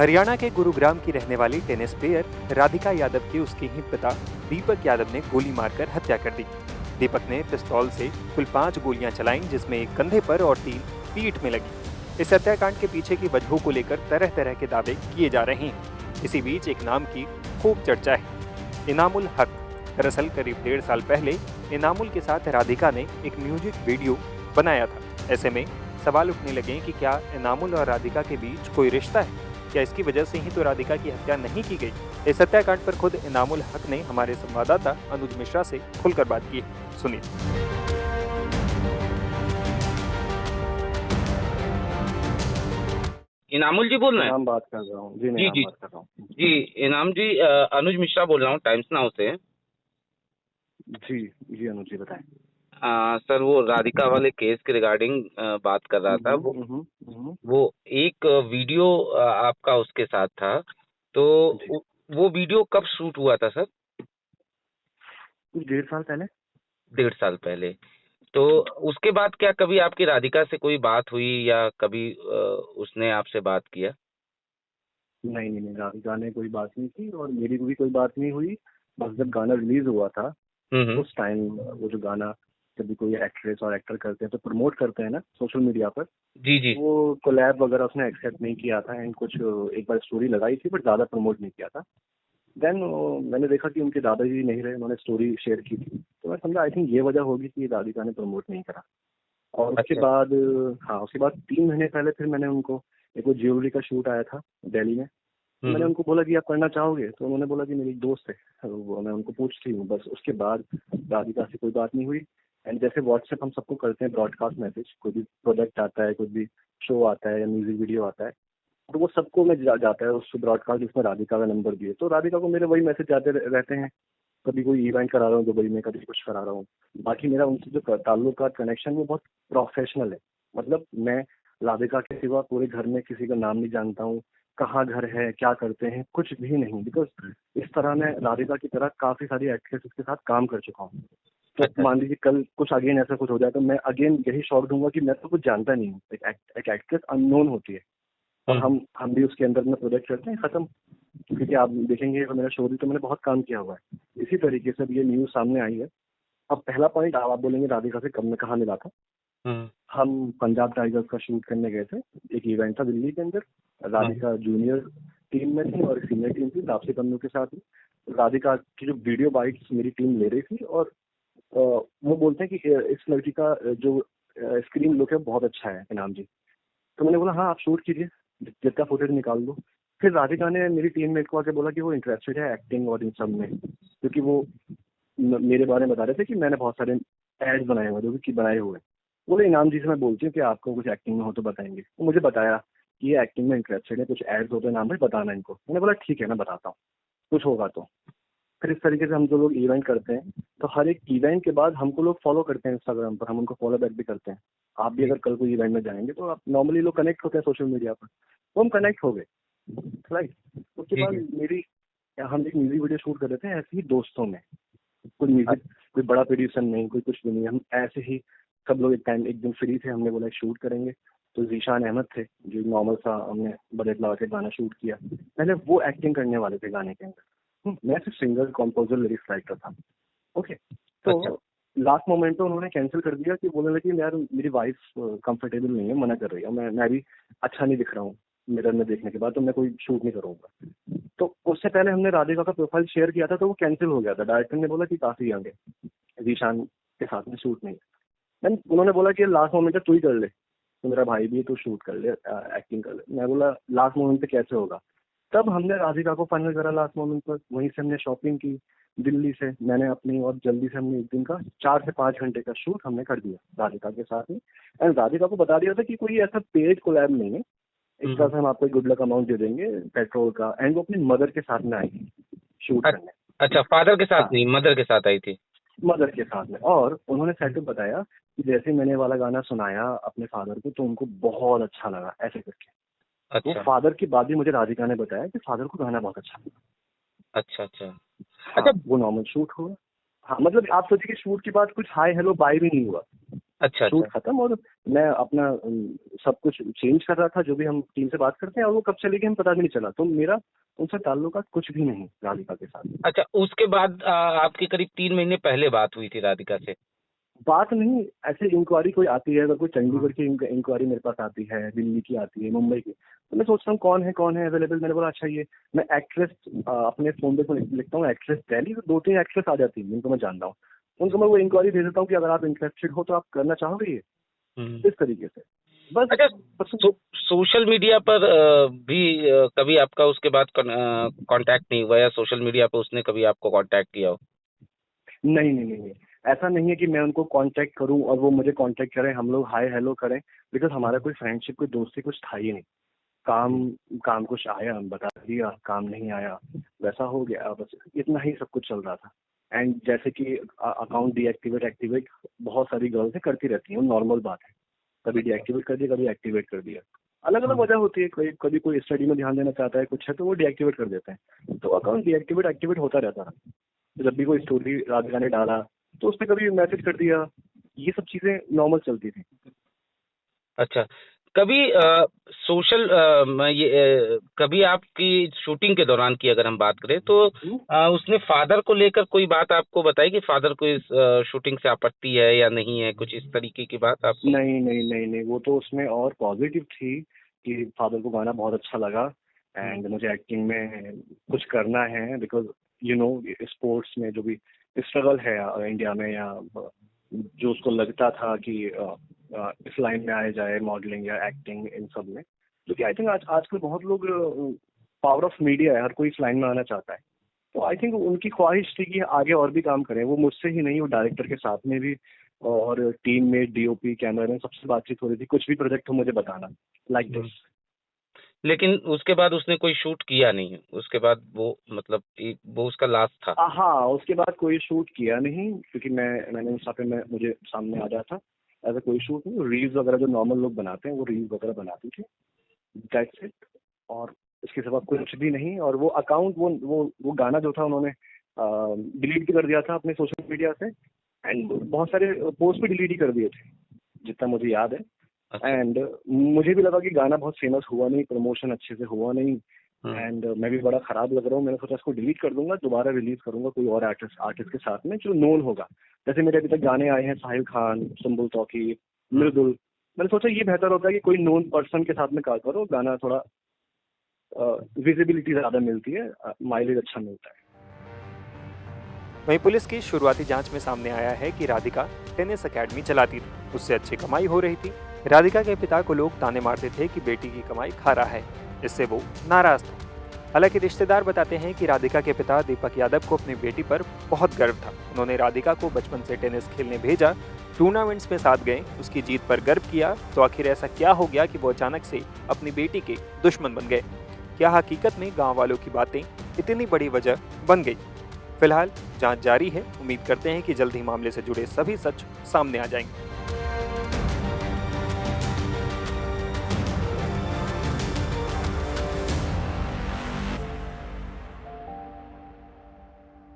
हरियाणा के गुरुग्राम की रहने वाली टेनिस प्लेयर राधिका यादव की उसके ही पिता दीपक यादव ने गोली मारकर हत्या कर दी। दीपक ने पिस्तौल से कुल 5 गोलियां चलाईं, जिसमें एक कंधे पर और 3 पीठ में लगी। इस हत्याकांड के पीछे की वजहों को लेकर तरह तरह के दावे किए जा रहे हैं। इसी बीच एक नाम की खूब चर्चा है, इनामुल हक। दरअसल करीब 1.5 साल पहले इनामुल के साथ राधिका ने एक म्यूजिक वीडियो बनाया था। ऐसे में सवाल उठने लगे कि क्या इनामुल और राधिका के बीच कोई रिश्ता है? क्या इसकी वजह से ही तो राधिका की हत्या नहीं की गई? इस हत्याकांड पर खुद इनामुल हक ने हमारे संवाददाता अनुज मिश्रा से खुलकर बात की। सुनिए। इनामुल जी बोल रहे हैं? नाम बात कर रहा हूँ जी। जी नाम जी बात कर रहा हूँ जी। इनाम जी, अनुज मिश्रा बोल रहा हूँ टाइम्स नाउ से। जी। जी अनुज जी बताएं। सर, वो राधिका वाले केस के रिगार्डिंग बात कर रहा था। वो एक वीडियो आपका उसके साथ था, तो वो वीडियो कब शूट हुआ था सर? कुछ 1.5 साल पहले। 1.5 साल पहले। तो उसके बाद क्या कभी आपकी राधिका से कोई बात हुई या कभी उसने आपसे बात किया? नहीं नहीं नहीं, राधिका ने कोई बात नहीं की और मेरी भी कोई बात नहीं हुई। बस जब गाना रिलीज हुआ था उस टाइम वो जो गाना जब भी कोई एक्ट्रेस और एक्टर करते हैं तो प्रमोट करते हैं ना सोशल मीडिया पर। जी जी। वो कोलैब वगैरह उसने एक्सेप्ट नहीं किया था एंड कुछ एक बार स्टोरी लगाई थी बट ज़्यादा प्रमोट नहीं किया था। देन मैंने देखा कि उनके दादाजी नहीं रहे, उन्होंने स्टोरी शेयर की थी तो मैं समझा आई थिंक ये वजह होगी कि राधिका ने प्रमोट नहीं करा। और उसके बाद हाँ, उसके बाद 3 महीने पहले फिर मैंने उनको एक वो ज्वेलरी का शूट आया था दिल्ली में। मैंने उनको बोला कि आप करना चाहोगे, तो उन्होंने बोला कि मेरी एक दोस्त है, वो मैं उनको पूछती हूँ। बस उसके बाद राधिका से कोई बात नहीं हुई। एंड जैसे व्हाट्सएप हम सबको करते हैं ब्रॉडकास्ट मैसेज, कोई भी प्रोजेक्ट आता है, कोई भी शो आता है या म्यूजिक वीडियो आता है, तो वो सबको में जाता है उस ब्रॉडकास्ट जिसमें राधिका का नंबर भी है। तो राधिका को मेरे वही मैसेज जाते रहते हैं। कभी कोई इवेंट करा रहा हूँ दुबई में, कभी कुछ करा रहा हूँ। बाकी मेरा उनसे जो ताल्लुकात कनेक्शन वो बहुत प्रोफेशनल है। मतलब मैं राधिका के सिवा पूरे घर में किसी का नाम नहीं जानता हूँ, कहाँ घर है, क्या करते हैं, कुछ भी नहीं। बिकॉज इस तरह मैं राधिका की तरह काफी सारी एक्ट्रेसेस के साथ काम कर चुका हूँ। तो मान लीजिए कल कुछ अगेन ऐसा कुछ हो जाए तो मैं अगेन यही शॉक दूंगा कि मैं तो कुछ जानता नहीं हूँ। एक एक्ट्रेस अननोन होती है और हम भी उसके अंदर में प्रोजेक्ट करते हैं, खत्म। क्योंकि आप देखेंगे तो मेरा शो भी तो मैंने बहुत काम किया हुआ है। इसी तरीके से ये न्यूज सामने आई है। अब पहला पॉइंट आप बोलेंगे राधिका से कब में कहाँ मिला था। हम पंजाब टाइगर्स का शूट करने गए थे, एक इवेंट था दिल्ली के अंदर। राधिका जूनियर टीम में थी और सीनियर टीम थी तापसी पन्नू के साथ। राधिका की जो वीडियो बाइट्स मेरी टीम ले रही थी और वो बोलते हैं कि इस लड़की का जो स्क्रीन लुक है बहुत अच्छा है इनाम जी। तो मैंने बोला हाँ आप शूट कीजिए, जितना फुटेज निकाल दो। फिर राधिका ने मेरी टीम मेट को आके बोला कि वो इंटरेस्टेड है एक्टिंग और इन सब में, क्योंकि वो मेरे बारे में बता रहे थे कि मैंने बहुत सारे एड्स बनाए हुए जो कि बनाए हुए। बोले इनाम जी से मैं बोलती हूँ कि आपको कुछ एक्टिंग में हो तो बताएंगे। तो मुझे बताया कि ये एक्टिंग में इंटरेस्टेड है, कुछ एड्स हो तो इनाम भाई बताना इनको। मैंने बोला ठीक है मैं बताता हूँ कुछ होगा तो। फिर इस तरीके से हम जो लोग इवेंट करते हैं तो हर एक इवेंट के बाद हमको लोग फॉलो करते हैं इंस्टाग्राम पर, हम उनको फॉलो बैक भी करते हैं। आप भी अगर कल कोई इवेंट में जाएंगे तो आप नॉर्मली लोग कनेक्ट होते हैं सोशल मीडिया पर, तो हम कनेक्ट हो गए राइट। उसके बाद हम एक म्यूजिक वीडियो शूट कर रहे थे ऐसे ही दोस्तों में। कोई म्यूजिक कोई बड़ा प्रोड्यूसर नहीं, कोई कुछ भी नहीं, हम ऐसे ही सब लोग एक दिन फ्री थे। हमने बोला शूट करेंगे। तो जीशान अहमद थे जो नॉर्मल सा हमने बजट लगा के गाना शूट किया। पहले वो एक्टिंग करने वाले थे गाने के अंदर, मैं सिर्फ सिंगर कंपोजर लिरिक्स राइटर था। ओके। तो लास्ट मोमेंट पे उन्होंने कैंसिल कर दिया कि बोलने लगे यार मेरी वाइफ कंफर्टेबल नहीं है, मना कर रही है, मैं भी अच्छा नहीं दिख रहा हूँ मिरर में देखने के बाद, तो मैं कोई शूट नहीं करूँगा। तो उससे पहले हमने राधिका का प्रोफाइल शेयर किया था तो वो कैंसिल हो गया था। डायरेक्टर ने बोला कि काफी यंग है, जीशान के साथ में शूट नहीं है। देन उन्होंने बोला कि लास्ट मोमेंट पे तू ही कर ले, तो मेरा भाई भी है तो शूट कर ले, एक्टिंग कर ले। मैं बोला लास्ट मोमेंट पे कैसे होगा। तब हमने राधिका को फाइनल करा लास्ट मोमेंट पर। वहीं से हमने शॉपिंग की दिल्ली से, मैंने अपनी, और जल्दी से हमने एक दिन का 4 से 5 घंटे का शूट हमने कर दिया राधिका के साथ में। एंड राधिका को बता दिया था कि कोई ऐसा पेड कोलैब नहीं है, इस तरह से हम आपको गुड लक अमाउंट दे देंगे पेट्रोल का। एंड वो अपनी मदर के साथ में आई शूट करने। अच्छा, फादर के साथ नहीं, मदर के साथ आई थी। मदर के साथ में। और उन्होंने सेटअप बताया कि जैसे मैंने वाला गाना सुनाया अपने फादर को तो उनको बहुत अच्छा लगा ऐसे करके। अच्छा। वो फादर की बात भी मुझे राधिका ने बताया कि फादर को गाना बहुत अच्छा लगा। अच्छा अच्छा। हाँ, वो नॉर्मल शूट हुआ। हाँ मतलब आप सोचिए कि शूट के बाद कुछ हाय हेलो बाय भी नहीं हुआ, अच्छा शूट अच्छा। खत्म और मैं अपना सब कुछ चेंज कर रहा था, जो भी हम टीम से बात करते हैं, और वो कब चले गए हम पता भी नहीं चला। तो मेरा उनसे ताल्लुकात कुछ भी नहीं राधिका के साथ। अच्छा, उसके बाद आपकी करीब 3 महीने पहले बात हुई थी राधिका से? बात नहीं, ऐसे इंक्वायरी कोई आती है, अगर कोई चंडीगढ़ की इंक्वायरी मेरे पास आती है, दिल्ली की आती है, मुंबई की, तो मैं सोचता हूँ कौन है अवेलेबल। मैंने बोला अच्छा ये, मैं एक्ट्रेस अपने फोन पे लिखता हूँ एक्ट्रेस टैली, तो 2-3 एक्ट्रेस आ जाती है जिनको मैं जानता हूँ, उनको मैं वो इंक्वायरी भेज देता हूँ कि अगर आप इंटरेस्टेड हो तो आप करना चाहोगे ये, इस तरीके से बस। अच्छा, सोशल मीडिया पर भी कभी आपका उसके बाद कांटेक्ट नहीं हुआ, या सोशल मीडिया पर उसने कभी आपको कांटेक्ट किया हो? नहीं, ऐसा नहीं है कि मैं उनको कांटेक्ट करूं और वो मुझे कांटेक्ट करें, हम लोग हाय हेलो करें, बिकॉज हमारा कोई फ्रेंडशिप, कोई दोस्ती कुछ था ही नहीं। काम कुछ आया, बता दिया, काम नहीं आया, वैसा हो गया, बस इतना ही सब कुछ चल रहा था। एंड जैसे कि अकाउंट डीएक्टिवेट एक्टिवेट बहुत सारी गर्ल्स करती रहती हैं, नॉर्मल बात है, कभी डीएक्टिवेट कर दिया, कभी एक्टिवेट कर दिया, अलग अलग वजह होती है। कभी कोई स्टडी में ध्यान देना चाहता है, कुछ है तो वो डीएक्टिवेट कर देते हैं, तो अकाउंट डीएक्टिवेट एक्टिवेट होता रहता है। जब भी कोई स्टोरी राधिका ने डाला तो उसने कभी मैसेज कर दिया, ये सब चीजें नॉर्मल चलती थी। अच्छा, कभी सोशल कभी आपकी शूटिंग के दौरान की अगर हम बात करें तो उसने फादर को लेकर कोई बात आपको बताई कि फादर को इस शूटिंग से आपत्ति है या नहीं है, कुछ इस तरीके की बात आपको? नहीं, वो तो उसमें और पॉजिटिव थी कि फादर को गाना बहुत अच्छा लगा एंड मुझे एक्टिंग में कुछ करना है, बिकॉज यू नो स्पोर्ट्स में जो भी स्ट्रगल है इंडिया में, या जो उसको लगता था कि इस लाइन में आया जाए, मॉडलिंग या एक्टिंग, इन सब में, क्योंकि आई थिंक आजकल बहुत लोग, पावर ऑफ मीडिया है, हर कोई इस लाइन में आना चाहता है। तो आई थिंक उनकी ख्वाहिश थी कि आगे और भी काम करें, वो मुझसे ही नहीं, वो डायरेक्टर के साथ में भी और टीम में डीओपी कैमरामैन सबसे बातचीत हो रही थी, कुछ भी प्रोजेक्ट हो मुझे बताना, लाइक दिस। लेकिन उसके बाद उसने कोई शूट किया नहीं, उसके बाद वो मतलब वो उसका लास्ट था? हाँ, उसके बाद कोई शूट किया नहीं, क्योंकि मैंने इंस्टा पे मुझे सामने आ जाता, ऐसा कोई शूट नहीं। रील्स वगैरह जो नॉर्मल लोग बनाते हैं वो रील्स वगैरह बनाती थी, दैट्स इट, और इसके सिवा कुछ भी नहीं। और वो अकाउंट, वो गाना जो था उन्होंने डिलीट भी कर दिया था अपने सोशल मीडिया से, एंड बहुत सारे पोस्ट भी डिलीट ही कर दिए थे जितना मुझे याद है। अच्छा। एंड मुझे भी लगा कि गाना बहुत फेमस हुआ नहीं, प्रमोशन अच्छे से हुआ नहीं, एंड मैं भी बड़ा खराब लग रहा हूँ। मैंने सोचा इसको डिलीट कर दूंगा, दोबारा रिलीज करूंगा कोई और आर्टिस्ट के साथ में जो नोन होगा। जैसे मेरे अभी तक गाने आए हैं साहिल खान, सुम्बुल तौकीर, मृदुल, मैंने सोचा ये बेहतर होता है कि कोई नोन पर्सन के साथ में काम करो, गाना थोड़ा विजिबिलिटी ज्यादा मिलती है, माइलेज अच्छा मिलता है। वहीं पुलिस की शुरुआती जांच में सामने आया है कि राधिका टेनिस एकेडमी चलाती थी, उससे अच्छी कमाई हो रही थी। राधिका के पिता को लोग ताने मारते थे कि बेटी की कमाई खा रहा है, इससे वो नाराज था। हालांकि रिश्तेदार बताते हैं कि राधिका के पिता दीपक यादव को अपनी बेटी पर बहुत गर्व था। उन्होंने राधिका को बचपन से टेनिस खेलने भेजा, टूर्नामेंट्स में साथ गए, उसकी जीत पर गर्व किया। तो आखिर ऐसा क्या हो गया कि वो अचानक से अपनी बेटी के दुश्मन बन गए? क्या हकीकत में गांव वालों की बातें इतनी बड़ी वजह बन गई? फिलहाल जांच जारी है। उम्मीद करते हैं कि जल्द ही मामले से जुड़े सभी सच सामने आ जाएंगे।